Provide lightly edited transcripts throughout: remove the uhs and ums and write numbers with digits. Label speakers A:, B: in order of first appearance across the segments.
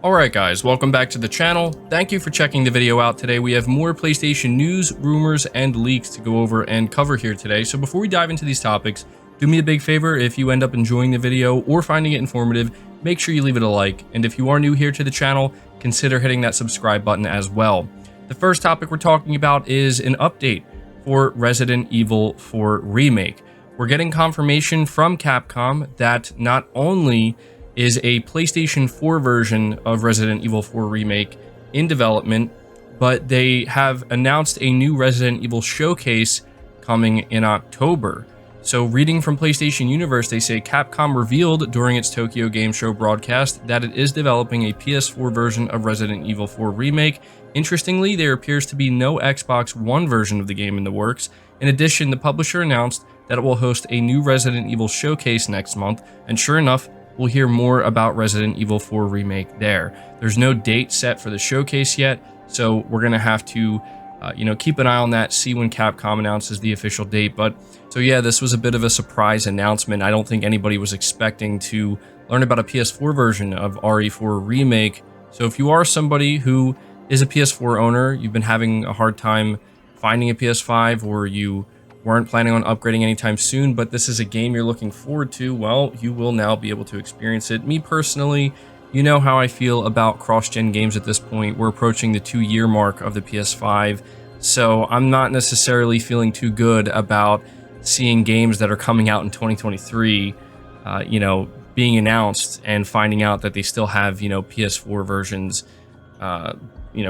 A: Alright guys, welcome back to the channel. Thank you for checking the video out today. We have more PlayStation news, rumors, and leaks to go over and cover here today. So before we dive into these topics, do me a big favor. If you end up enjoying the video or finding it informative, make sure you leave it a like. And if you are new here to the channel, consider hitting that subscribe button as well. The first topic we're talking about is an update for Resident Evil 4 Remake. We're getting confirmation from Capcom that not only is a PlayStation 4 version of Resident Evil 4 Remake in development, but they have announced a new Resident Evil showcase coming in October. So reading from PlayStation Universe, they say Capcom revealed during its Tokyo Game Show broadcast that it is developing a PS4 version of Resident Evil 4 Remake. Interestingly, there appears to be no Xbox One version of the game in the works. In addition, the publisher announced that it will host a new Resident Evil showcase next month, and sure enough, we'll hear more about Resident Evil 4 Remake there. There's no date set for the showcase yet, so we're going to have to keep an eye on that, see when Capcom announces the official date. But so yeah, this was a bit of a surprise announcement. I don't think anybody was expecting to learn about a PS4 version of RE4 Remake. So if you are somebody who is a PS4 owner, you've been having a hard time finding a PS5, or you weren't planning on upgrading anytime soon, but this is a game you're looking forward to, well, you will now be able to experience it. Me personally, you know how I feel about cross-gen games at this point. We're approaching the 2-year mark of the PS5, so I'm not necessarily feeling too good about seeing games that are coming out in 2023, being announced and finding out that they still have, PS4 versions,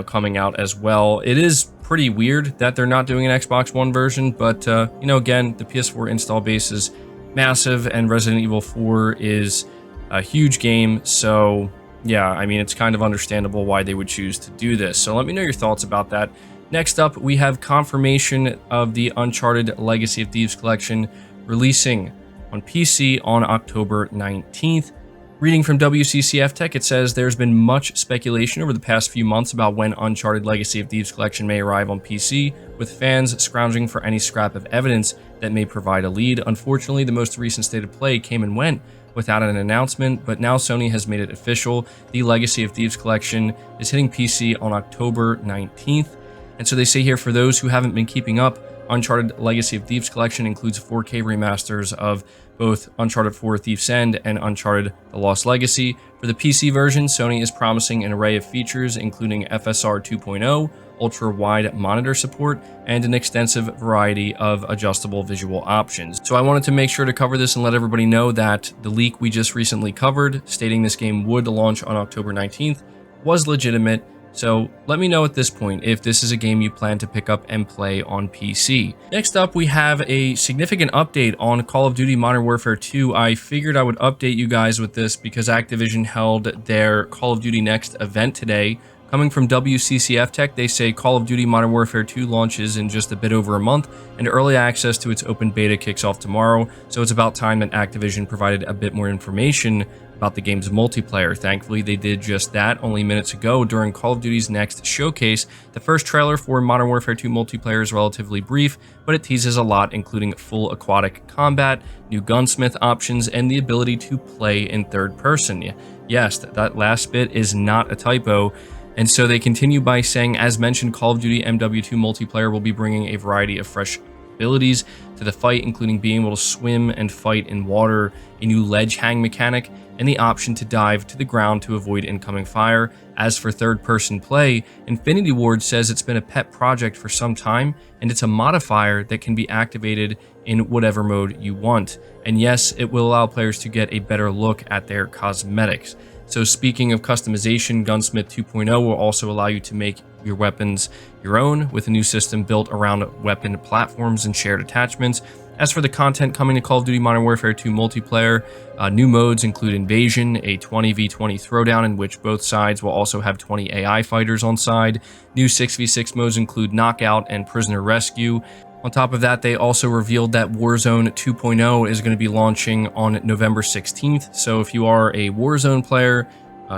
A: coming out as well. It is pretty weird that they're not doing an Xbox One version, but again, the PS4 install base is massive, and Resident Evil 4 is a huge game, so yeah, I mean, it's kind of understandable why they would choose to do this. So let me know your thoughts about that. Next up, we have confirmation of the Uncharted Legacy of Thieves collection releasing on PC on October 19th. Reading from WCCF Tech, it says there's been much speculation over the past few months about when Uncharted Legacy of Thieves collection may arrive on PC, with fans scrounging for any scrap of evidence that may provide a lead. Unfortunately, the most recent state of play came and went without an announcement, but now Sony has made it official. The Legacy of Thieves collection is hitting PC on October 19th. And so they say here, for those who haven't been keeping up, Uncharted Legacy of Thieves collection includes 4K remasters of both Uncharted 4 Thief's End and Uncharted The Lost Legacy. For the PC version, Sony is promising an array of features, including FSR 2.0, ultra-wide monitor support, and an extensive variety of adjustable visual options. So I wanted to make sure to cover this and let everybody know that the leak we just recently covered, stating this game would launch on October 19th, was legitimate. So let me know at this point if this is a game you plan to pick up and play on PC. Next up, we have a significant update on Call of Duty Modern Warfare 2. I figured I would update you guys with this because Activision held their Call of Duty Next event today. Coming from WCCF Tech, they say Call of Duty Modern Warfare 2 launches in just a bit over a month, and early access to its open beta kicks off tomorrow, so it's about time that Activision provided a bit more information about the game's multiplayer. Thankfully, they did just that only minutes ago during Call of Duty's Next showcase. The first trailer for Modern Warfare 2 multiplayer is relatively brief, but it teases a lot, including full aquatic combat, new gunsmith options, and the ability to play in third person. Yes, that last bit is not a typo. And so they continue by saying, as mentioned, Call of Duty MW2 multiplayer will be bringing a variety of fresh abilities to the fight, including being able to swim and fight in water, a new ledge hang mechanic, and the option to dive to the ground to avoid incoming fire. As for third-person play, Infinity Ward says it's been a pet project for some time, and it's a modifier that can be activated in whatever mode you want. And yes, it will allow players to get a better look at their cosmetics. So speaking of customization, Gunsmith 2.0 will also allow you to make your weapons your own, with a new system built around weapon platforms and shared attachments. As for the content coming to Call of Duty Modern Warfare 2 multiplayer, new modes include Invasion, a 20v20 throwdown in which both sides will also have 20 AI fighters on side. New 6v6 modes include Knockout and Prisoner Rescue. On top of that, they also revealed that Warzone 2.0 is going to be launching on November 16th. So if you are a Warzone player,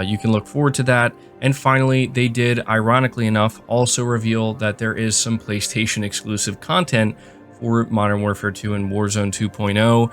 A: you can look forward to that. And finally, they did, ironically enough, also reveal that there is some PlayStation exclusive content for Modern Warfare 2 and Warzone 2.0.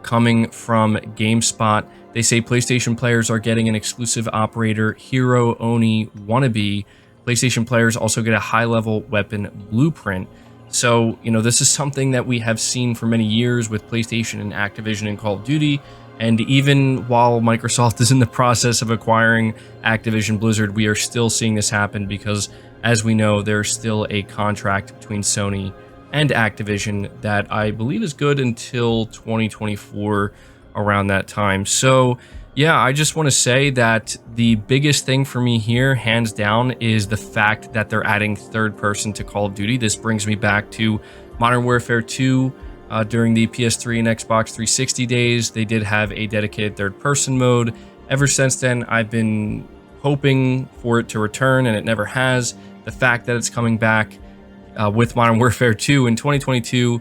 A: coming from GameSpot. They say PlayStation players are getting an exclusive operator, Hero Oni Wannabe. PlayStation players also get a high-level weapon blueprint. So, this is something that we have seen for many years with PlayStation and Activision and Call of Duty. And even while Microsoft is in the process of acquiring Activision Blizzard, we are still seeing this happen because, as we know, there's still a contract between Sony and Activision that I believe is good until 2024, around that time. So yeah, I just want to say that the biggest thing for me here, hands down, is the fact that they're adding third person to Call of Duty. This brings me back to Modern Warfare 2. During the PS3 and Xbox 360 days, they did have a dedicated third person mode. Ever since then, I've been hoping for it to return, and it never has. The fact that it's coming back with Modern Warfare 2 in 2022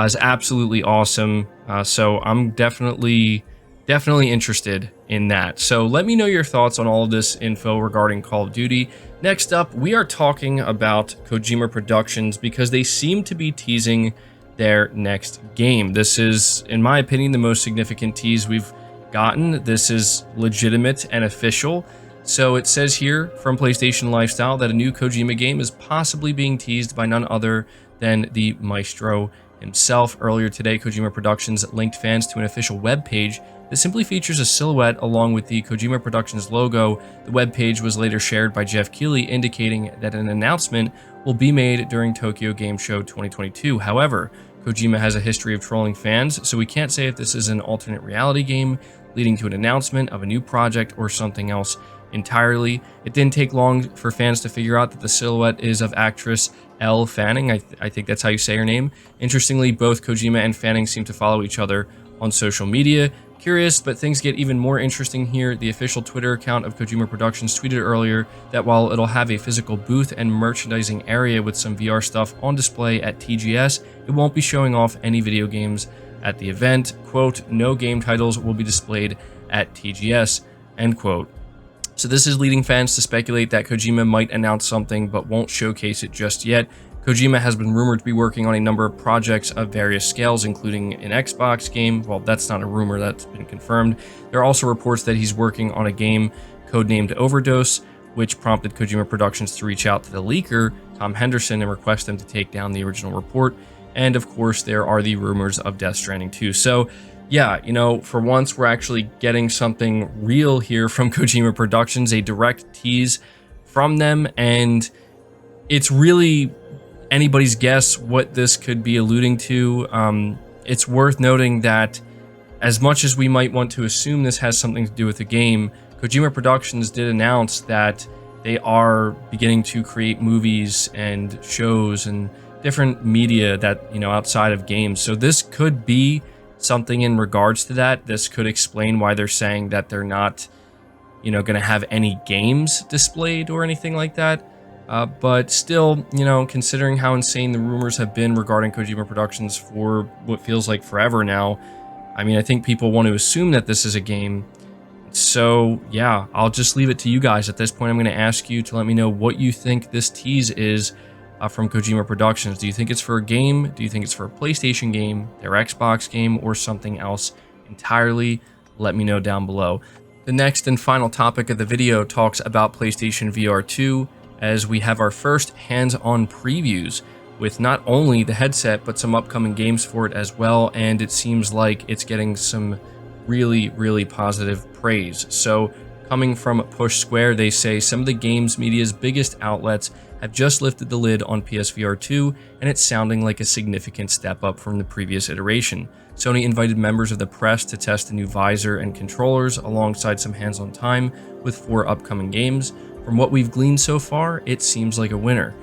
A: is absolutely awesome. So I'm definitely interested in that. So let me know your thoughts on all of this info regarding Call of Duty. Next up, we are talking about Kojima Productions because they seem to be teasing their next game. This is, in my opinion, the most significant tease we've gotten. This is legitimate and official. So it says here from PlayStation Lifestyle that a new Kojima game is possibly being teased by none other than the maestro himself. Earlier today, Kojima Productions linked fans to an official web page that simply features a silhouette along with the Kojima Productions logo. The web page was later shared by Jeff Keighley, indicating that an announcement will be made during Tokyo Game Show 2022. However, Kojima has a history of trolling fans, so we can't say if this is an alternate reality game leading to an announcement of a new project or something else entirely. It didn't take long for fans to figure out that the silhouette is of actress Elle Fanning. I think that's how you say her name. Interestingly, both Kojima and Fanning seem to follow each other on social media. Curious, but things get even more interesting here. The official Twitter account of Kojima Productions tweeted earlier that while it'll have a physical booth and merchandising area with some VR stuff on display at TGS, it won't be showing off any video games at the event. Quote, no game titles will be displayed at TGS, end quote. So this is leading fans to speculate that Kojima might announce something but won't showcase it just yet. Kojima has been rumored to be working on a number of projects of various scales, including an Xbox game. Well, that's not a rumor, that's been confirmed. There are also reports that he's working on a game codenamed Overdose, which prompted Kojima Productions to reach out to the leaker, Tom Henderson, and request him to take down the original report. And of course, there are the rumors of Death Stranding 2. So yeah, for once, we're actually getting something real here from Kojima Productions, a direct tease from them, and it's really anybody's guess what this could be alluding to. It's worth noting that as much as we might want to assume this has something to do with the game, Kojima Productions did announce that they are beginning to create movies and shows and different media that, outside of games. So this could be something in regards to that. This could explain why they're saying that they're not, going to have any games displayed or anything like that. But still, considering how insane the rumors have been regarding Kojima Productions for what feels like forever now, I think people want to assume that this is a game. So yeah, I'll just leave it to you guys. At this point, I'm going to ask you to let me know what you think this tease is from Kojima Productions. Do you think it's for a game? Do you think it's for a PlayStation game, their Xbox game, or something else entirely? Let me know down below. The next and final topic of the video talks about PlayStation VR 2, as we have our first hands-on previews with not only the headset, but some upcoming games for it as well, and it seems like it's getting some really positive praise. So coming from Push Square, they say some of the games media's biggest outlets have just lifted the lid on PSVR 2, and it's sounding like a significant step up from the previous iteration. Sony invited members of the press to test the new visor and controllers alongside some hands-on time with 4 upcoming games. From what we've gleaned so far, it seems like a winner.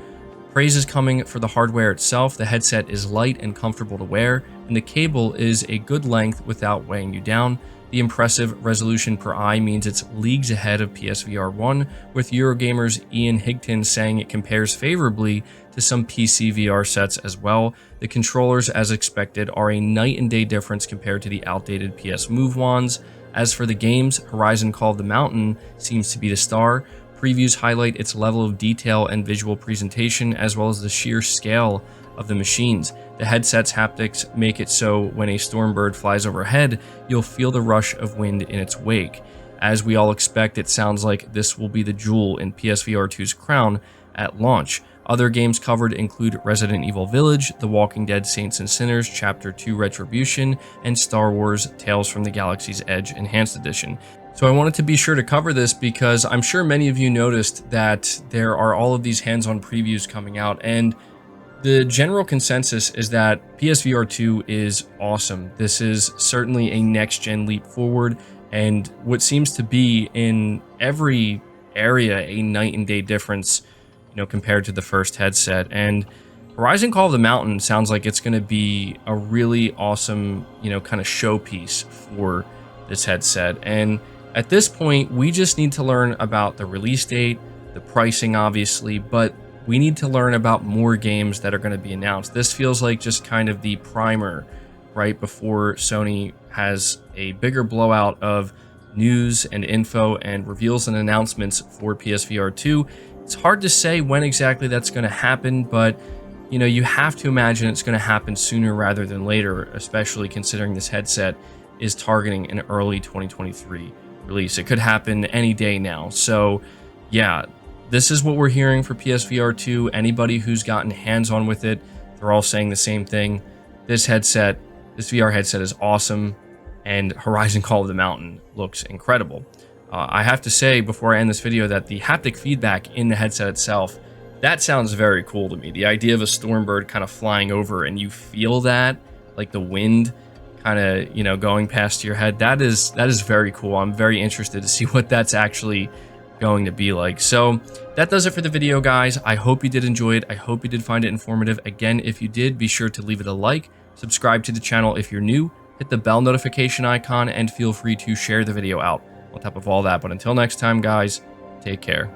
A: Praise is coming for the hardware itself. The headset is light and comfortable to wear, and the cable is a good length without weighing you down. The impressive resolution per eye means it's leagues ahead of PSVR 1, with Eurogamer's Ian Higton saying it compares favorably to some PC VR sets as well. The controllers, as expected, are a night and day difference compared to the outdated PS Move wands. As for the games, Horizon Call of the Mountain seems to be the star. Previews highlight its level of detail and visual presentation, as well as the sheer scale of the machines. The headset's haptics make it so when a Stormbird flies overhead, you'll feel the rush of wind in its wake. As we all expect, it sounds like this will be the jewel in PSVR 2's crown at launch. Other games covered include Resident Evil Village, The Walking Dead Saints and Sinners Chapter 2 Retribution, and Star Wars Tales from the Galaxy's Edge Enhanced Edition. So I wanted to be sure to cover this because I'm sure many of you noticed that there are all of these hands-on previews coming out, and the general consensus is that PSVR 2 is awesome. This is certainly a next-gen leap forward, and what seems to be in every area a night and day difference, compared to the first headset. And Horizon Call of the Mountain sounds like it's going to be a really awesome, kind of showpiece for this headset. And at this point, we just need to learn about the release date, the pricing, obviously, but we need to learn about more games that are going to be announced. This feels like just kind of the primer right before Sony has a bigger blowout of news and info and reveals and announcements for PSVR 2. It's hard to say when exactly that's going to happen, but you have to imagine it's going to happen sooner rather than later, especially considering this headset is targeting an early 2023 release. It could happen any day now. So yeah, this is what we're hearing for PSVR 2. Anybody who's gotten hands-on with it, they're all saying the same thing. This VR headset is awesome, and Horizon Call of the Mountain looks incredible. I have to say before I end this video that the haptic feedback in the headset itself, that sounds very cool to me. The idea of a Stormbird kind of flying over and you feel that, like the wind kind of, going past your head, that is very cool. I'm very interested to see what that's actually going to be like. So that does it for the video, guys. I hope you did enjoy it. I hope you did find it informative. Again, if you did, be sure to leave it a like, subscribe to the channel if you're new, hit the bell notification icon, and feel free to share the video out on top of all that. But until next time, guys, take care.